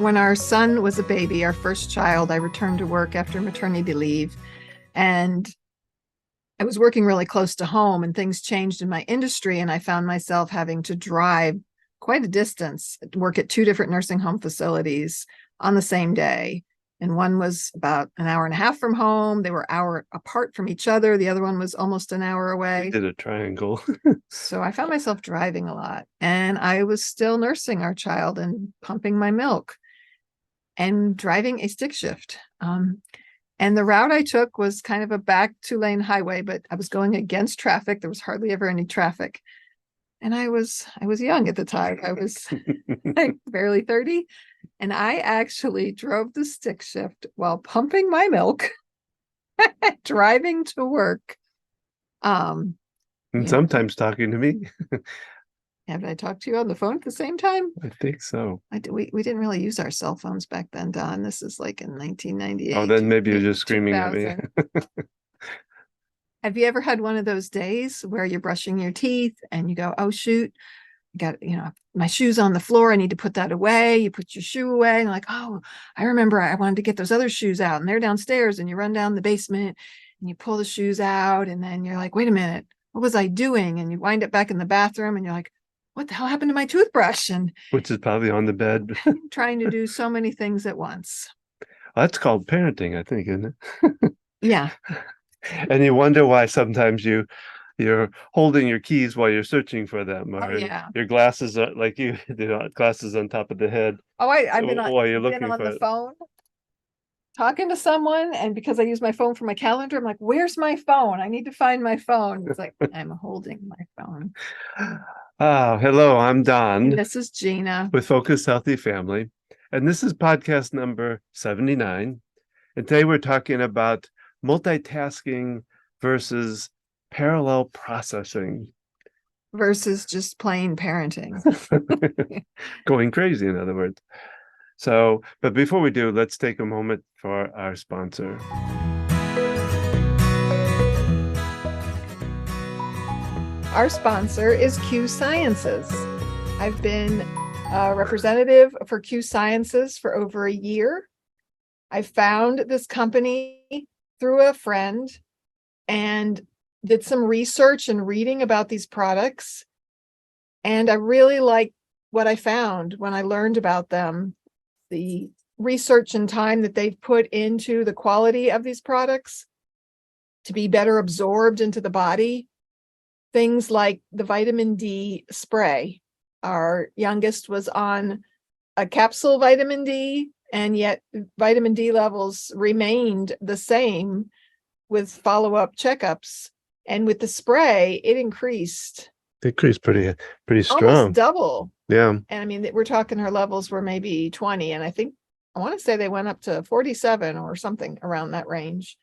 When our son was a baby, our first child, I returned to work after maternity leave, and I was working really close to home, and things changed in my industry, and I found myself having to drive quite a distance, work at two different nursing home facilities on the same day. And one was about an hour and a half from home. They were an hour apart from each other. The other one was almost an hour away. You did a triangle. So I found myself driving a lot, and I was still nursing our child and pumping my milk and driving a stick shift. And the route I took was kind of a back 2-lane highway, but I was going against traffic. There was hardly ever any traffic. And I was young at the time. I was like barely 30. And I actually drove the stick shift while pumping my milk, driving to work. And sometimes talking to me. Have I talked to you on the phone at the same time? I think so. We didn't really use our cell phones back then, Don. This is like in 1998. Oh, then maybe you're just screaming at me. Have you ever had one of those days where you're brushing your teeth and you go, oh, shoot, I got, my shoe's on the floor. I need to put that away. You put your shoe away and like, oh, I remember I wanted to get those other shoes out and they're downstairs, and you run down the basement and you pull the shoes out, and then you're like, wait a minute, what was I doing? And you wind up back in the bathroom and you're like, what the hell happened to my toothbrush? And which is probably on the bed. Trying to do so many things at once. That's called parenting, I think, isn't it? Yeah. And you wonder why sometimes you're holding your keys while you're searching for them, or your glasses are like glasses on top of the head. Oh, I've been while you're looking on for the phone talking to someone, and because I use my phone for my calendar, I'm like, where's my phone? I need to find my phone. It's like I'm holding my phone. Hello, I'm Don. And this is Gina with Focus Healthy Family, and this is podcast number 79. And today we're talking about multitasking versus parallel processing versus just plain parenting. Going crazy, in other words. So, but before we do, let's take a moment for our sponsor. Our sponsor is Q Sciences. I've been a representative for Q Sciences for over a year. I found this company through a friend and did some research and reading about these products. And I really like what I found when I learned about them. The research and time that they've put into the quality of these products to be better absorbed into the body. Things like the vitamin D spray. Our youngest was on a capsule vitamin D, and yet vitamin D levels remained the same with follow-up checkups. And with the spray, it increased pretty strong. Almost double. Yeah. And I mean, we're talking her levels were maybe 20. And I want to say they went up to 47 or something around that range.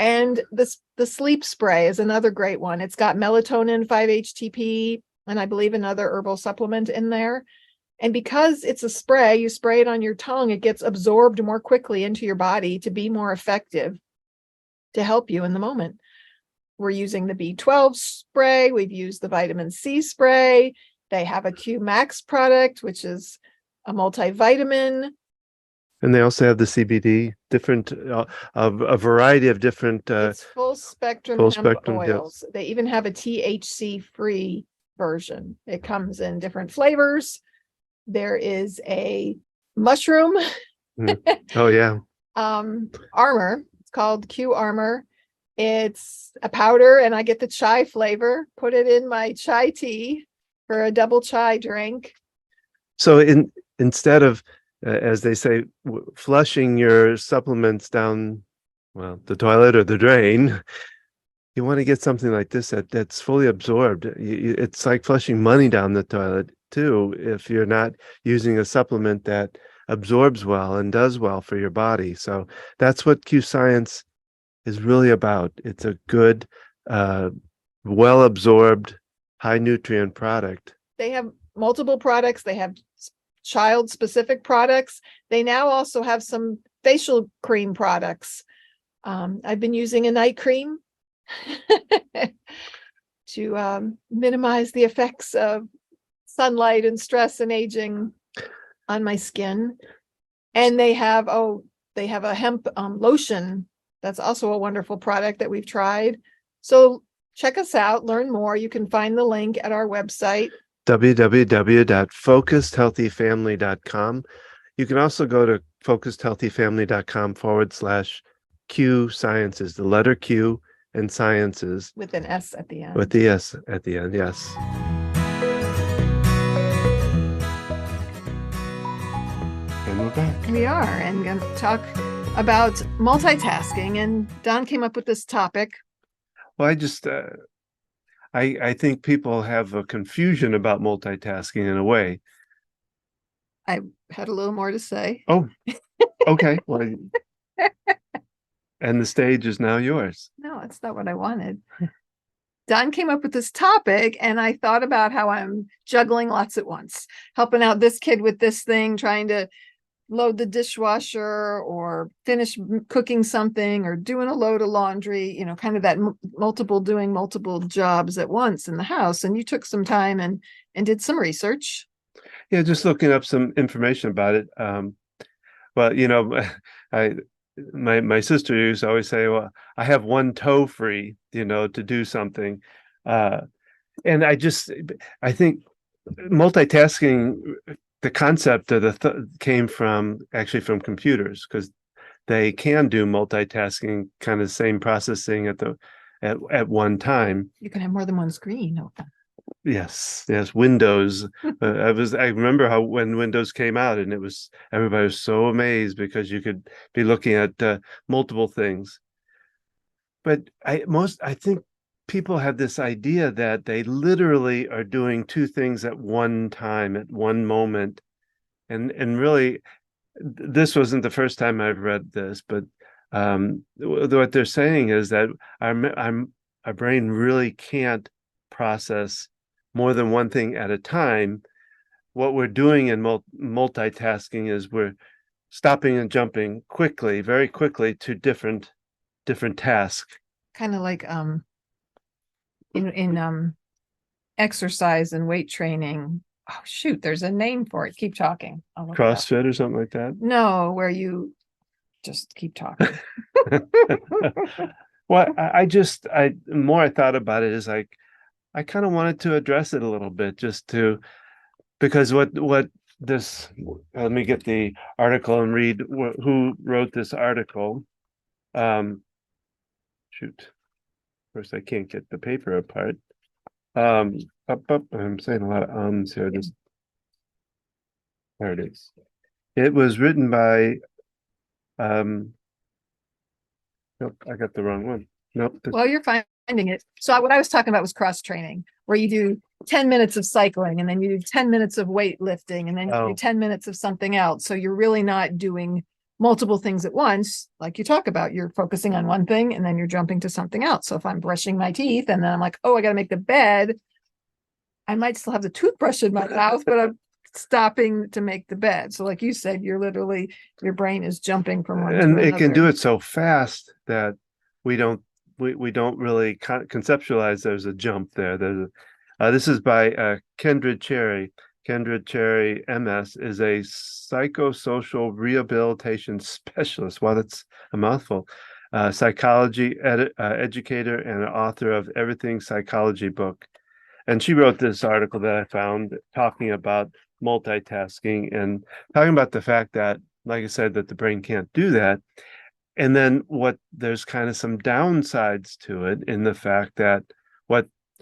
And the sleep spray is another great one. It's got melatonin, 5-HTP, and I believe another herbal supplement in there. And because it's a spray, you spray it on your tongue, it gets absorbed more quickly into your body to be more effective to help you in the moment. We're using the B12 spray. We've used the vitamin C spray. They have a Q Max product, which is a multivitamin. And they also have the CBD, different, a variety of different. It's full spectrum oils. Yes. They even have a THC-free version. It comes in different flavors. There is a mushroom. Oh, yeah. Armor. It's called Q Armor. It's a powder, and I get the chai flavor, put it in my chai tea for a double chai drink. So instead of, as they say, flushing your supplements down, the toilet or the drain, you want to get something like this that's fully absorbed. It's like flushing money down the toilet too, if you're not using a supplement that absorbs well and does well for your body. So that's what Q Science is really about. It's a good, well absorbed, high nutrient product. They have multiple products. They have child specific products. They now also have some facial cream products. I've been using a night cream to minimize the effects of sunlight and stress and aging on my skin. And they have a hemp lotion. That's also a wonderful product that we've tried. So check us out, learn more. You can find the link at our website. www.focusedhealthyfamily.com. You can also go to focusedhealthyfamily.com/Q Sciences, the letter Q and Sciences. With an S at the end. With the S at the end, yes. And we're back. We are, and going to talk about multitasking. And Don came up with this topic. Well, I think people have a confusion about multitasking in a way. I had a little more to say. Oh, okay. Well, and the stage is now yours. No, that's not what I wanted. Don came up with this topic, and I thought about how I'm juggling lots at once, helping out this kid with this thing, trying to load the dishwasher or finish cooking something or doing a load of laundry, kind of that doing multiple jobs at once in the house. And you took some time and did some research. Yeah, just looking up some information about it. Well, my sister used to always say, well, I have one toe free, to do something. And I think multitasking, the concept of came from computers, because they can do multitasking, kind of same processing at one time. You can have more than one screen open. Yes, Windows. I remember how when Windows came out, and everybody was so amazed because you could be looking at multiple things. But I think people have this idea that they literally are doing two things at one time, at one moment, and really, this wasn't the first time I've read this, but what they're saying is that our brain really can't process more than one thing at a time. What we're doing in multitasking is we're stopping and jumping very quickly to different tasks. Kind of like in exercise and weight training. Oh shoot, there's a name for it. Keep talking. CrossFit or something like that? No, where you just keep talking. Well, I more I thought about it, is like, I kind of wanted to address it a little bit, because what this, let me get the article and read who wrote this article. Shoot. First, I can't get the paper apart. I'm saying a lot of ums here. There it is. It was written by, nope, I got the wrong one. Nope. Well, you're finding it. So what I was talking about was cross training, where you do 10 minutes of cycling, and then you do 10 minutes of weightlifting, and then you do 10 minutes of something else. So you're really not doing multiple things at once. Like you talk about, you're focusing on one thing and then you're jumping to something else. So if I'm brushing my teeth and then I'm like, oh, I got to make the bed, I might still have the toothbrush in my mouth, but I'm stopping to make the bed. So like you said, your brain is jumping from one to another. And it can do it so fast that we don't really conceptualize there's a jump there. This is by Kendra Cherry. Kendra Cherry, MS, is a psychosocial rehabilitation specialist. Wow, that's a mouthful. Psychology educator and an author of Everything Psychology book. And she wrote this article that I found talking about multitasking and talking about the fact that, like I said, that the brain can't do that. And then there's kind of some downsides to it, in the fact that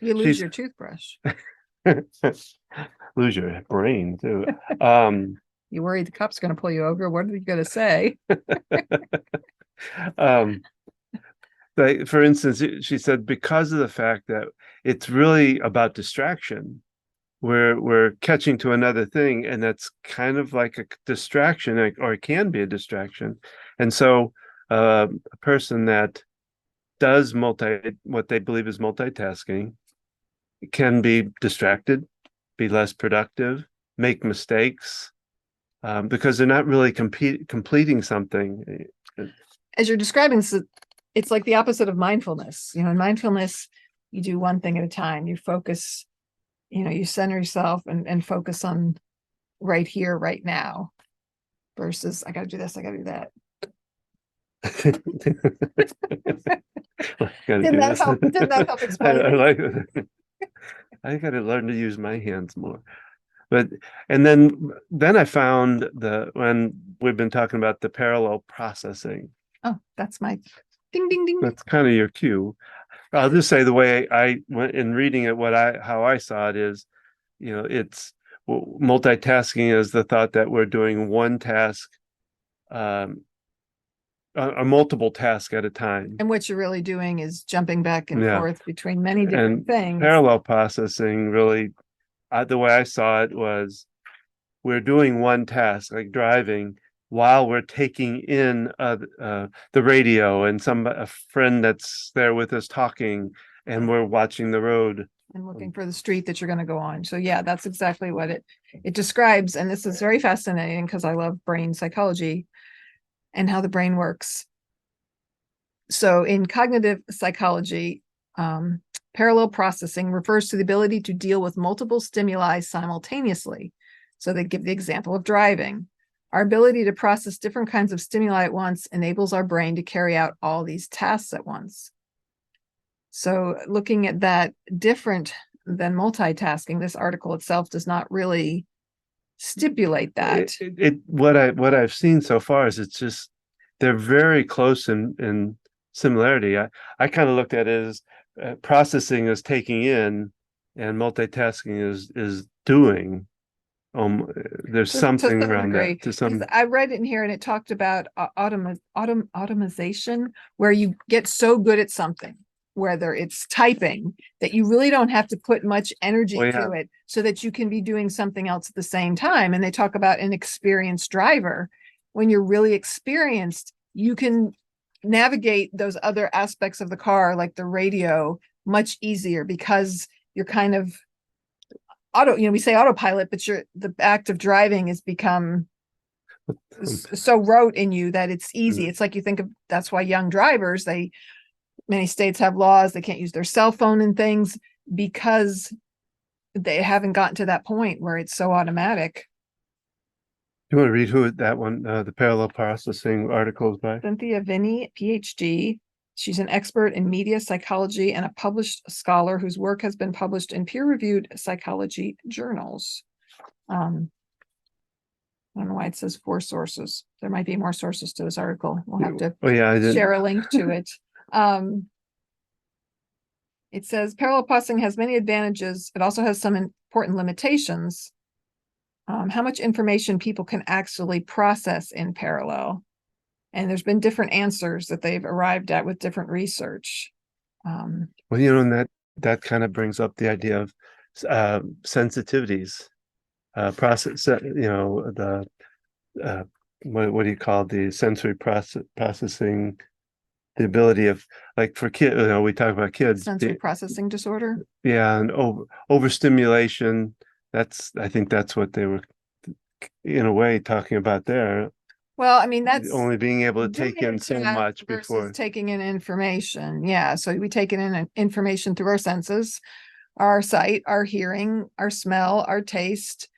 you lose your toothbrush. Lose your brain too. You worry the cop's going to pull you over? What are you going to say? For instance, she said, because of the fact that it's really about distraction, we're catching to another thing, and that's kind of like a distraction, or it can be a distraction. And so a person that does what they believe is multitasking can be distracted, be less productive, make mistakes, because they're not really completing something. As you're describing this, it's like the opposite of mindfulness. In mindfulness, you do one thing at a time. You focus, you center yourself and focus on right here, right now. versus I got to do this, I got to do that. Didn't that help? Didn't that help explain I it? like it. I got to learn to use my hands more. But and then I found when we've been talking about the parallel processing. Oh, that's my ding ding ding. That's kind of your cue. I'll just say the way I went in reading it, how I saw it is, it's multitasking is the thought that we're doing one task, a multiple task at a time. And what you're really doing is jumping back and Yeah. forth between many different And things. parallel processing really, the way I saw it was we're doing one task, like driving, while we're taking in the radio and a friend that's there with us talking, and we're watching the road. And looking for the street that you're going to go on. So yeah, that's exactly what it describes. And this is very fascinating because I love brain psychology and how the brain works. So in cognitive psychology, parallel processing refers to the ability to deal with multiple stimuli simultaneously. So they give the example of driving. Our ability to process different kinds of stimuli at once enables our brain to carry out all these tasks at once. So looking at that different than multitasking, this article itself does not really stipulate that. What I've seen so far is it's just they're very close in similarity. I kind of looked at it as processing is taking in, and multitasking is doing. There's something around that. To some, I read it in here, and it talked about automation, where you get so good at something, whether it's typing, that you really don't have to put much energy to it, so that you can be doing something else at the same time. And they talk about an experienced driver. When you're really experienced, you can navigate those other aspects of the car, like the radio, much easier, because you're kind of we say autopilot, but the act of driving has become so rote in you that it's easy. It's like you think of, that's why young drivers, many states have laws, they can't use their cell phone and things, because they haven't gotten to that point where it's so automatic. You want to read who that one, the parallel processing articles by? Cynthia Vinny, PhD. She's an expert in media psychology and a published scholar whose work has been published in peer-reviewed psychology journals. I don't know why it says 4 sources. There might be more sources to this article. We'll have to share a link to it. It says parallel processing has many advantages. It also has some important limitations. How much information people can actually process in parallel. And there's been different answers that they've arrived at with different research. Well, and that kind of brings up the idea of sensitivities, process. What do you call the sensory processing? The ability of, like, for kids, we talk about kids. Sensory processing disorder. Yeah, and overstimulation. I think that's what they were, in a way, talking about there. Well, I mean, that's only being able to take in so much before taking in information. Yeah. So we take in information through our senses, our sight, our hearing, our smell, our taste,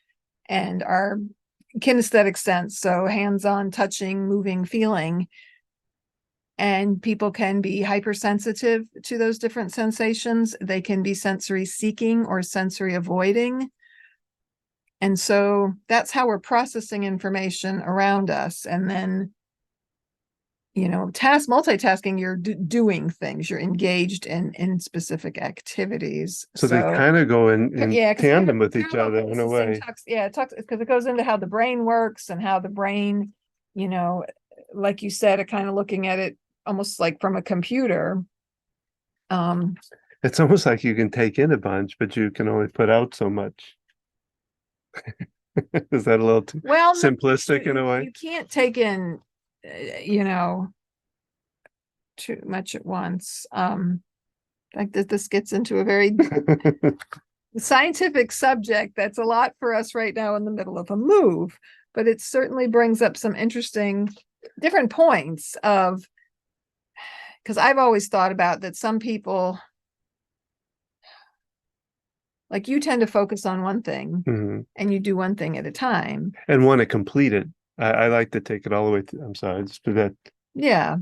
and our kinesthetic sense. So hands-on, touching, moving, feeling. And people can be hypersensitive to those different sensations. They can be sensory seeking or sensory avoiding. And so that's how we're processing information around us. And then, multitasking, you're doing things, you're engaged in specific activities. So they kind of go in tandem with each other in a way. It talks because it goes into how the brain works and how the brain, like you said, kind of looking at it almost like from a computer. It's almost like you can take in a bunch, but you can only put out so much. Is that a little too simplistic in a way? You can't take in, too much at once. Like this gets into a very scientific subject that's a lot for us right now in the middle of a move, but it certainly brings up some interesting different points of, because I've always thought about that some people, like you tend to focus on one thing and you do one thing at a time and want to complete it. I like to take it all the way I'm sorry, just do that. Yeah.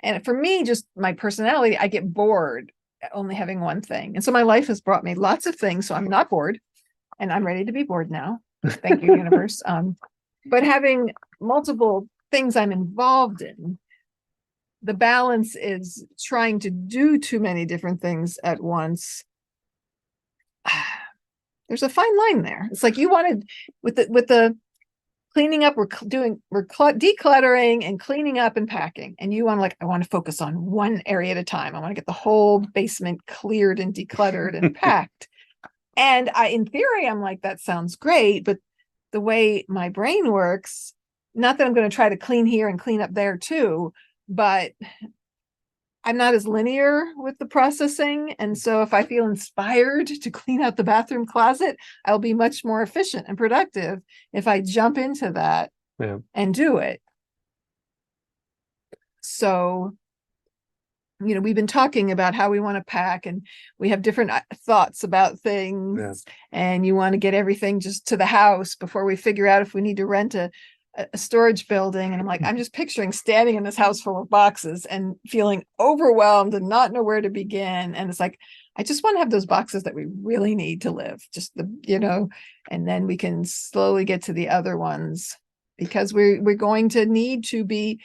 And for me, just my personality, I get bored only having one thing. And so my life has brought me lots of things. So I'm not bored and I'm ready to be bored now. Thank you, universe. But having multiple things I'm involved in, the balance is trying to do too many different things at once. There's a fine line there. It's like you wanted with the cleaning up, we're decluttering and cleaning up and packing. And you want I want to focus on one area at a time. I want to get the whole basement cleared and decluttered and packed. And in theory, I'm like, that sounds great. But the way my brain works, not that I'm going to try to clean here and clean up there too, but I'm not as linear with the processing. And so if I feel inspired to clean out the bathroom closet, I'll be much more efficient and productive if I jump into that and do it. So, we've been talking about how we want to pack and we have different thoughts about things, and you want to get everything just to the house before we figure out if we need to rent a storage building. And I'm like, I'm just picturing standing in this house full of boxes and feeling overwhelmed and not know where to begin. And it's like, I just want to have those boxes that we really need to live, just and then we can slowly get to the other ones, because we're going to need to be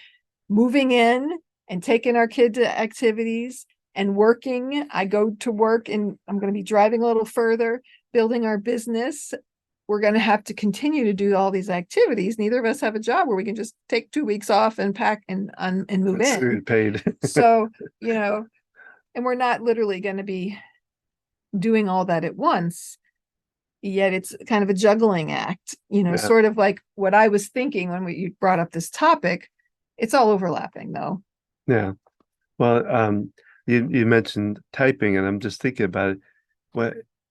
moving in and taking our kid to activities and working. I go to work and I'm going to be driving a little further, building our business. We're going to have to continue to do all these activities. Neither of us have a job where we can just take 2 weeks off and pack and move in. Paid. So, and we're not literally going to be doing all that at once. Yet it's kind of a juggling act, sort of like what I was thinking when you brought up this topic. It's all overlapping though. Yeah. Well, you mentioned typing, and I'm just thinking about it.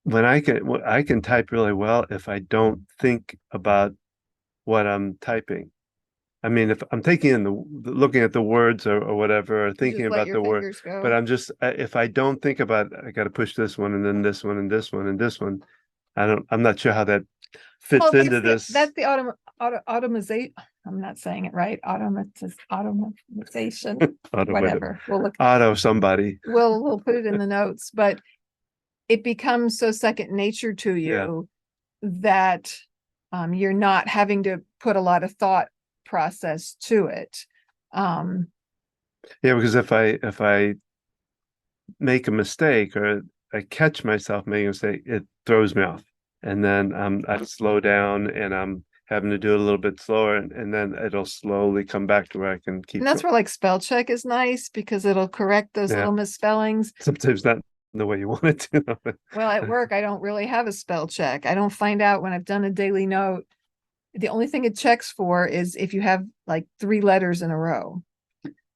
When I can type really well if I don't think about what I'm typing. I mean, if I'm looking at the words or whatever, or thinking about the word, but if I don't think about, I got to push this one and then this one and this one and this one. I'm not sure how that fits into this. That's the automation. I'm not saying it right. Automation. Whatever. We'll look. Somebody. We'll put it in the notes, but it becomes so second nature to you that you're not having to put a lot of thought process to it. Because if I make a mistake or I catch myself making a mistake, it throws me off, and then I slow down and I'm having to do it a little bit slower, and then it'll slowly come back to where I can keep. And that's where spell check is nice, because it'll correct those little misspellings. Sometimes not the way you want it to. Well, at work, I don't really have a spell check. I don't find out when I've done a daily note. The only thing it checks for is if you have 3 letters in a row.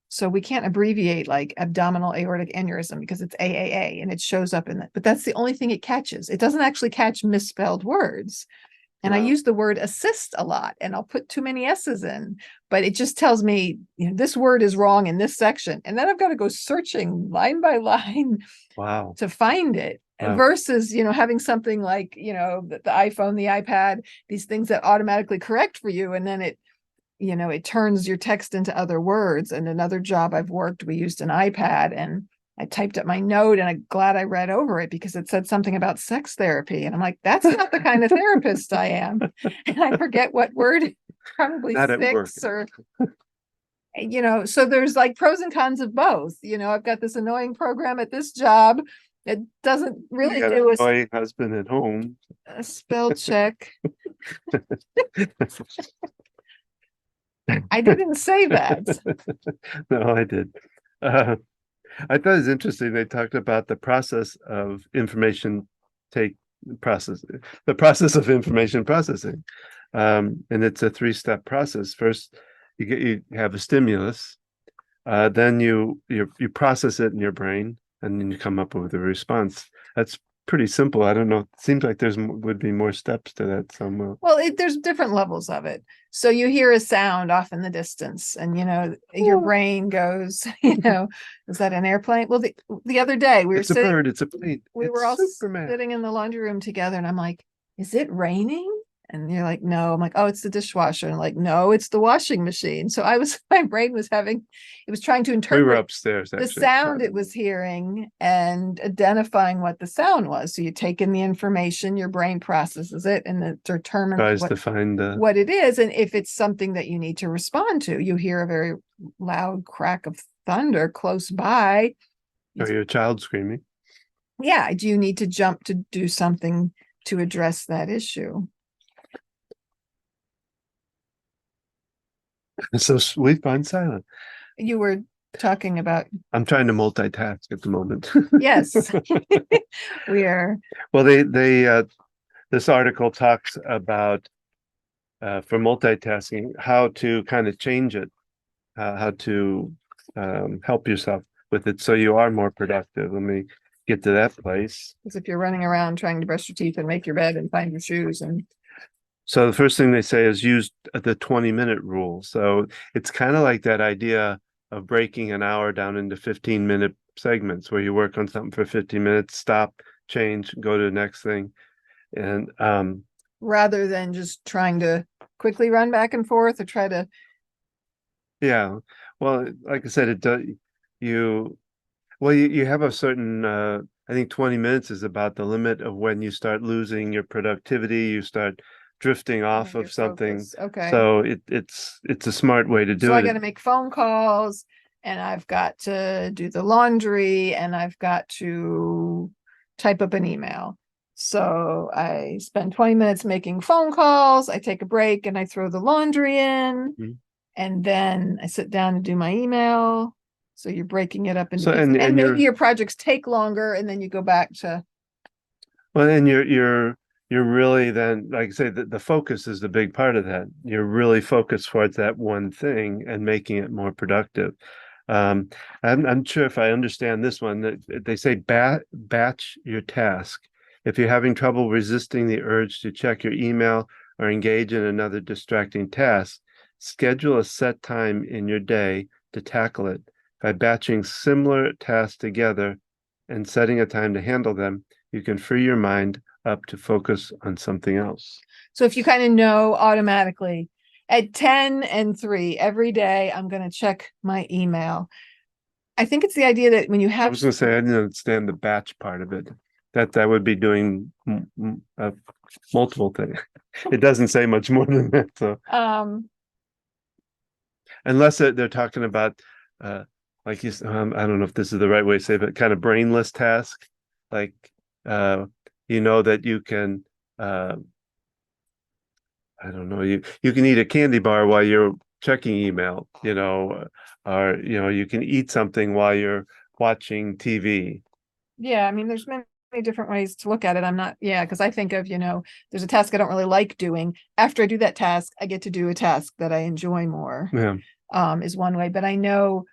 So we can't abbreviate abdominal aortic aneurysm because it's AAA and it shows up in that. But that's the only thing it catches. It doesn't actually catch misspelled words. And I use the word assist a lot, and I'll put too many S's in, but it just tells me, this word is wrong in this section. And then I've got to go searching line by line to find it. Versus, having something like, the iPhone, the iPad, these things that automatically correct for you. And then it turns your text into other words. And another job I've worked, we used an iPad, and I typed up my note, and I'm glad I read over it because it said something about sex therapy. And I'm like, that's not the kind of therapist I am. And I forget what word, probably not 6 or, so there's pros and cons of both. I've got this annoying program at this job. It doesn't really do a husband at home. A spell check. I didn't say that. No, I did. I thought it was interesting. They talked about the process of information the process of information processing. And it's a 3-step process. First, you have a stimulus, then you process it in your brain, and then you come up with a response. That's pretty simple. I don't know. It seems like would be more steps to that somewhere. Well, there's different levels of it. So you hear a sound off in the distance, and your brain goes, is that an airplane? Well, the other day we were It's a bird. It's a plane. We were all sitting in the laundry room together, and I'm like, is it raining? And you're like, no, I'm like, oh, it's the dishwasher. And like, no, it's the washing machine. So my brain was it was trying to We were interpret upstairs, the actually. sound it was hearing and identifying what the sound was. So you take in the information, your brain processes it and it determines Tries to find what it is. And if it's something that you need to respond to, you hear a very loud crack of thunder close by. or your child screaming. Yeah, do you need to jump to do something to address that issue? So we've gone silent. You were talking about, I'm trying to multitask at the moment. yes, we are. Well, this article talks about for multitasking how to kind of change it, how to help yourself with it so you are more productive. Let me get to that place. As if you're running around trying to brush your teeth and make your bed and find your shoes. And So the first thing they say is use the 20-minute rule. So it's kind of like that idea of breaking an hour down into 15-minute segments where you work on something for 15 minutes, stop, change, go to the next thing. And rather than just trying to quickly run back and forth or try to. yeah, well, like I said, it does you have a certain I think 20 minutes is about the limit of when you start losing your productivity, you start drifting off your of something. focus. Okay. So it's a smart way to do So it. I got to make phone calls and I've got to do the laundry and I've got to type up an email. So I spend 20 minutes making phone calls. I take a break and I throw the laundry in. Mhm. And then I sit down and do my email. So you're breaking it up into So pieces. And maybe you're your projects take longer and then you go back to. well, and you're really then, like I say, the focus is the big part of that. You're really focused towards that one thing and making it more productive. I'm sure if I understand this one, that they say batch your task. If you're having trouble resisting the urge to check your email or engage in another distracting task, schedule a set time in your day to tackle it. By batching similar tasks together and setting a time to handle them, you can free your mind up to focus on something else. So if you kind of know automatically at 10 and 3 every day, I'm going to check my email. I think it's the idea that when you I have. was going to say, I didn't understand the batch part of it. That would be doing multiple things. It doesn't say much more than that. So unless they're talking about, like you, I don't know if this is the right way to say it, but kind of brainless task, like that you can, I don't know, you can eat a candy bar while you're checking email, or you can eat something while you're watching TV. Yeah, I mean, there's many different ways to look at it. I'm not, yeah, because I think of, there's a task I don't really like doing. After I do that task, I get to do a task that I enjoy more. Yeah. Is one way. But I know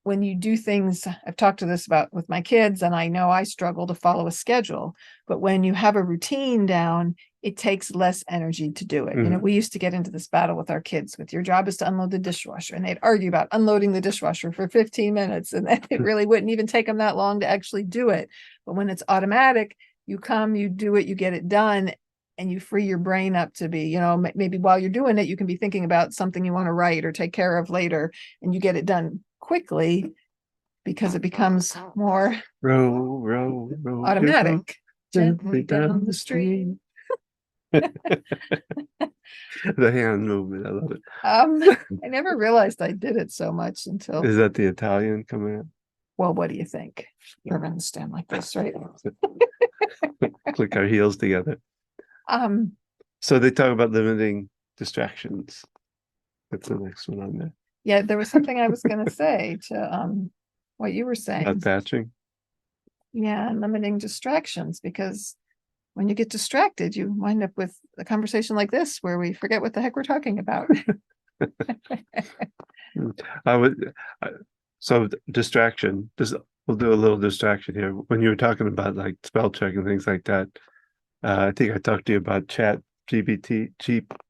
when you do things, I've talked to this about with my kids, and I know I struggle to follow a schedule. But when you have a routine down, it takes less energy to do it. Mhm. We used to get into this battle with our kids with your job is to unload the dishwasher, and they'd argue about unloading the dishwasher for 15 minutes, and then it really wouldn't even take them that long to actually do it. But when it's automatic, you come, you do it, you get it done, and you free your brain up to be, maybe while you're doing it, you can be thinking about something you want to write or take care of later, and you get it done quickly because it becomes more Row, automatic. Gently down the stream. The hand movement, I love it. I never realized I did it so much until. Is that the Italian coming in? Well, what do you think? You're gonna stand like this, right? Click our heels together. So they talk about limiting distractions. That's the next one on there. Yeah, there was something I was gonna say to what you were saying. About batching. Yeah, and limiting distractions, because when you get distracted, you wind up with a conversation like this where we forget what the heck we're talking about. So distraction. We'll do a little distraction here. When you were talking about like spell check and things like that, I think I talked to you about GPT.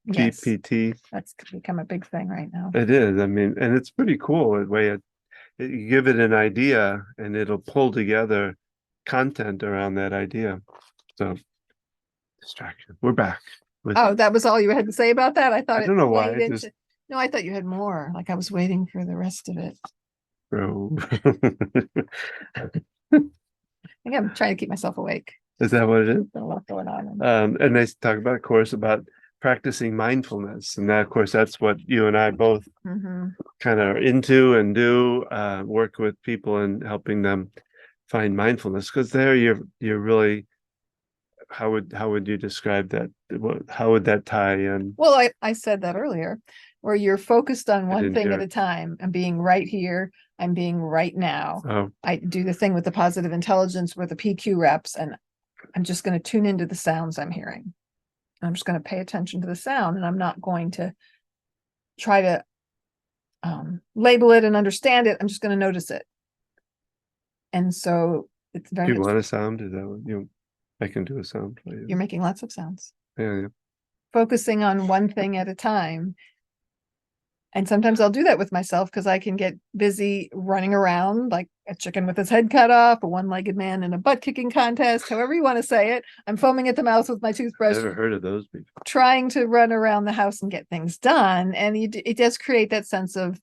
Yes. GPT. That's become a big thing right now. It is. I mean, and it's pretty cool the way you give it an idea and it'll pull together content around that idea. So distraction. We're back. Oh, that was all you had to say about that? I thought I it don't know why, played I into, just no, I thought you had more. Like I was waiting for the rest of it. throw. I think I'm trying to keep myself awake. Is that what it is? There's a lot going on. And they talk about, of course, about practicing mindfulness. And that, of course, that's what you and I both Mhm. kind of are into and do, work with people and helping them find mindfulness. Because there you're really, how would you describe that? How would that tie in? Well, I said that earlier, where you're focused on one didn't thing hear at it. a time. I'm being right here. I'm being right now. Oh, I do the thing with the positive intelligence with the PQ reps, and I'm just going to tune into the sounds I'm hearing. I'm just going to pay attention to the sound, and I'm not going to try to label it and understand it. I'm just going to notice it. And so it's do very you much, want a sound? Is that what you? I can do a sound for you. you're making lots of sounds, Yeah, yeah. focusing on one thing at a time. And sometimes I'll do that with myself because I can get busy running around like a chicken with its head cut off, a one-legged man in a butt kicking contest, however you want to say it. I'm foaming at the mouth with my toothbrush, Never heard of those people. trying to run around the house and get things done. And it does create that sense of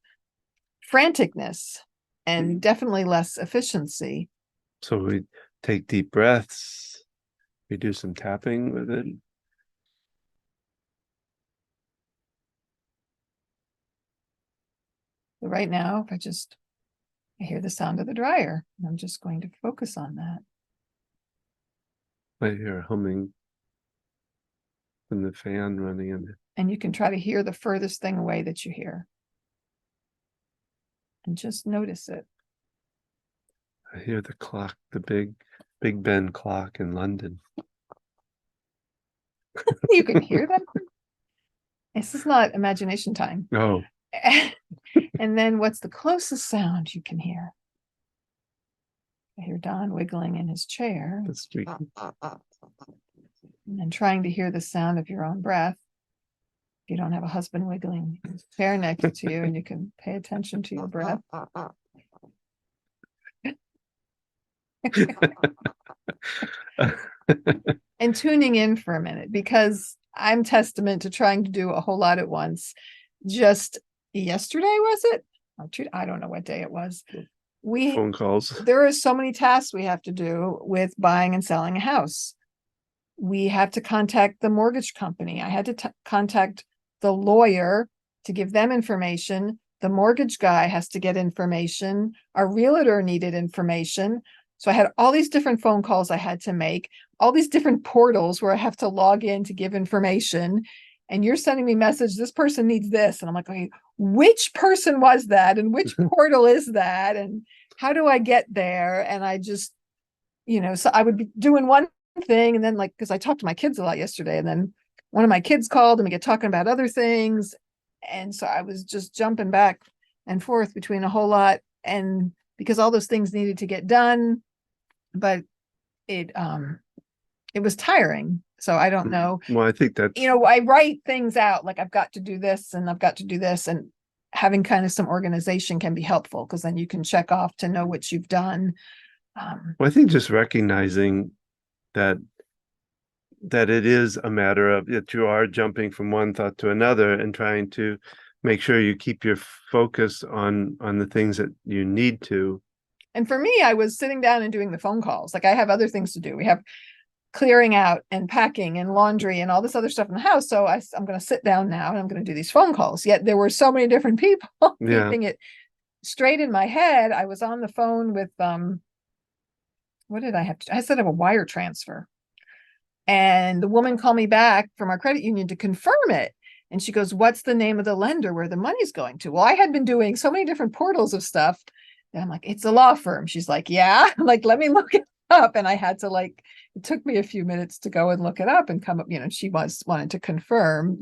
franticness and definitely less efficiency. So we take deep breaths. We do some tapping with it. But right now, if I hear the sound of the dryer, and I'm just going to focus on that. I hear humming from the fan running in. And you can try to hear the furthest thing away that you hear. And just notice it. I hear the clock, the Big Ben clock in London. You can hear that. This is not imagination time. Oh, And then what's the closest sound you can hear? I hear Don wiggling in his chair that's sweet. and then trying to hear the sound of your own breath. If you don't have a husband wiggling his chair next to you, and you can pay attention to your breath. And tuning in for a minute, because I'm testament to trying to do a whole lot at once. Just yesterday, was it? I don't know what day it was. Phone calls. There are so many tasks we have to do with buying and selling a house. We have to contact the mortgage company. I had to contact the lawyer to give them information. The mortgage guy has to get information. Our realtor needed information. So I had all these different phone calls I had to make, all these different portals where I have to log in to give information. And you're sending me message, this person needs this. And I'm like, okay, which person was that? And which portal is that? And how do I get there? And I just, so I would be doing one thing. And then because I talked to my kids a lot yesterday, and then one of my kids called and we get talking about other things. And so I was just jumping back and forth between a whole lot. And because all those things needed to get done, but it was tiring. So I don't know. Well, I think that's, I write things out like I've got to do this and I've got to do this, and having kind of some organization can be helpful because then you can check off to know what you've done. well, I think just recognizing that it is a matter of that you are jumping from one thought to another and trying to make sure you keep your focus on the things that you need to. And for me, I was sitting down and doing the phone calls. Like I have other things to do. We have clearing out and packing and laundry and all this other stuff in the house. So I'm going to sit down now and I'm going to do these phone calls. Yet there were so many different people keeping it straight in my head. I was on the phone with, what did I have to do? I set up a wire transfer. And the woman called me back from our credit union to confirm it. And she goes, what's the name of the lender where the money's going to? Well, I had been doing so many different portals of stuff. And I'm like, it's a law firm. She's like, yeah. I'm like, let me look it up. And I had to it took me a few minutes to go and look it up and come up, she wanted to confirm,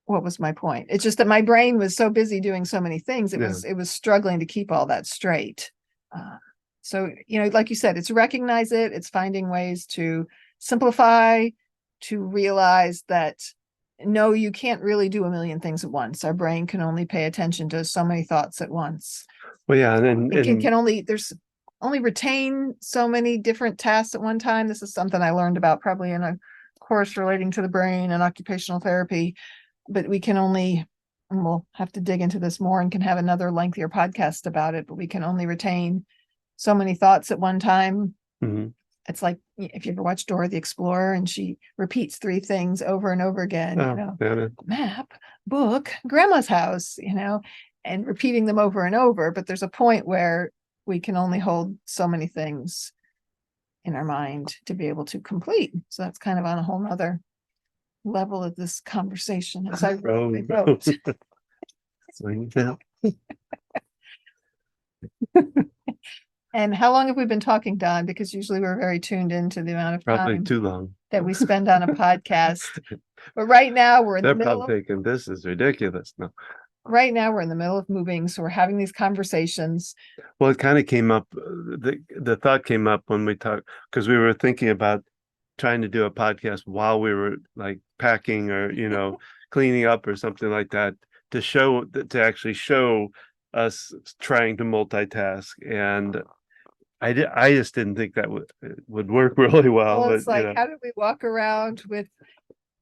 what was my point? It's just that my brain was so busy doing so many things. It was struggling to keep all that straight. So, like you said, it's recognize it. It's finding ways to simplify, to realize that no, you can't really do a million things at once. Our brain can only pay attention to so many thoughts at once. Well, yeah, and it can only, there's only retain so many different tasks at one time. This is something I learned about probably in a course relating to the brain and occupational therapy, but we can only, and we'll have to dig into this more and can have another lengthier podcast about it, but we can only retain so many thoughts at one time. Mm-hmm. It's like if you ever watch Dora the Explorer and she repeats 3 things over and over again, map, book, grandma's house, and repeating them over and over. But there's a point where we can only hold so many things in our mind to be able to complete. So that's kind of on a whole nother level of this conversation. As I wrote. And how long have we been talking, Don? Because usually we're very tuned into the amount of probably time too long that we spend on a podcast. But right now we're in they're the middle probably thinking this is ridiculous. No. Right now we're in the middle of moving, so we're having these conversations. Well, it kind of came up, the thought came up when we talked, because we were thinking about trying to do a podcast while we were like packing or, cleaning up or something like that, to actually show us trying to multitask. And I just didn't think that would work really well. Well, but, it's like, how did we walk around with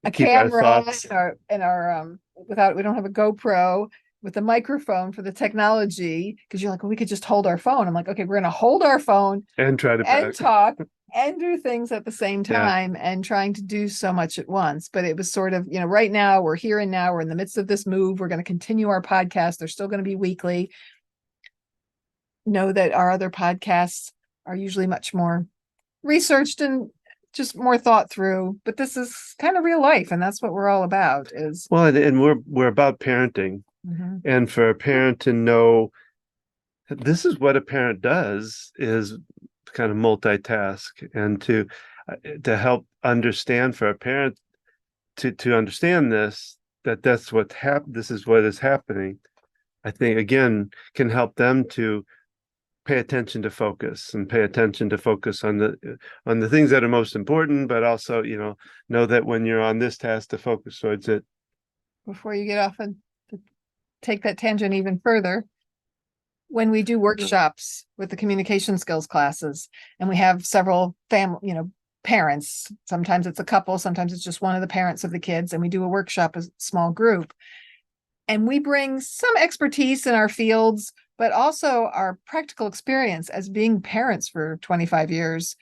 a keep our camera thoughts. and our without, we don't have a GoPro with a microphone for the technology, because you're like, well, we could just hold our phone. I'm like, okay, we're going to hold our phone And try to and pack. talk and do things at the same time, and trying to do so much at once. But it was sort of, right now we're here and now we're in the midst of this move. We're going to continue our podcast. They're still going to be weekly. Know that our other podcasts are usually much more researched and just more thought through, but this is kind of real life, and that's what we're all about. Is Well, and we're about parenting. Mhm. And for a parent to know this is what a parent does, is kind of multitask, and to help understand for a parent to understand that's this is what is happening. I think again can help them to pay attention to focus on the things that are most important, but also know that when you're on this task to focus towards it. Before you get off and take that tangent even further, when we do workshops with the communication skills classes, and we have several parents, sometimes it's a couple, sometimes it's just one of the parents of the kids, and we do a workshop, a small group, and we bring some expertise in our fields, but also our practical experience as being parents for 25 years.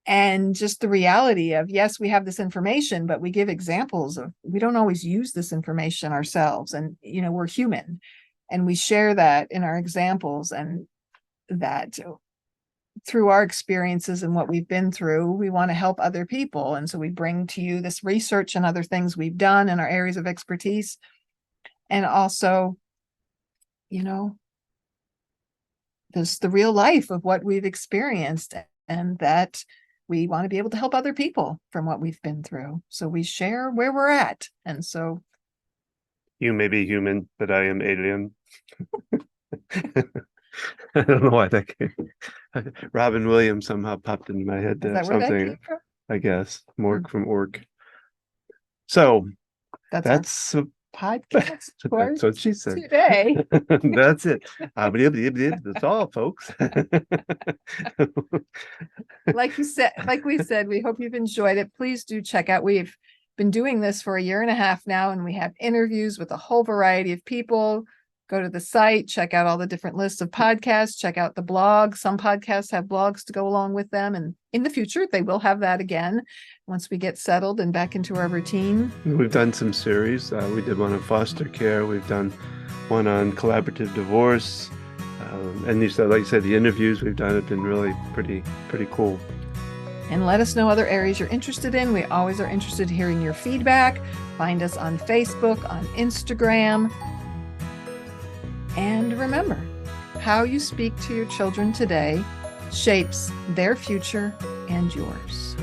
And just the reality of, yes, we have this information, but we give examples of, we don't always use this information ourselves. And, we're human, and we share that in our examples, and that through our experiences and what we've been through, we want to help other people. And so we bring to you this research and other things we've done in our areas of expertise. And also, this the real life of what we've experienced, and that we want to be able to help other people from what we've been through. So we share where we're at. And so you may be human, but I am alien. I don't know why that came. Robin Williams somehow popped into my head. Is that where that came from? I guess Mork from Ork. So that's a podcast. That's what she said today. That's it. That's all, folks. Like we said, we hope you've enjoyed it. Please do check out. We've been doing this for 1.5 years now, and we have interviews with a whole variety of people. Go to the site, check out all the different lists of podcasts, check out the blog. Some podcasts have blogs to go along with them, and in the future they will have that again once we get settled and back into our routine. We've done some series. We did one on foster care. We've done one on collaborative divorce, and like you said, the interviews we've done have been really pretty cool. And let us know other areas you're interested in. We always are interested in hearing your feedback. Find us on Facebook, on Instagram. And remember, how you speak to your children today shapes their future and yours.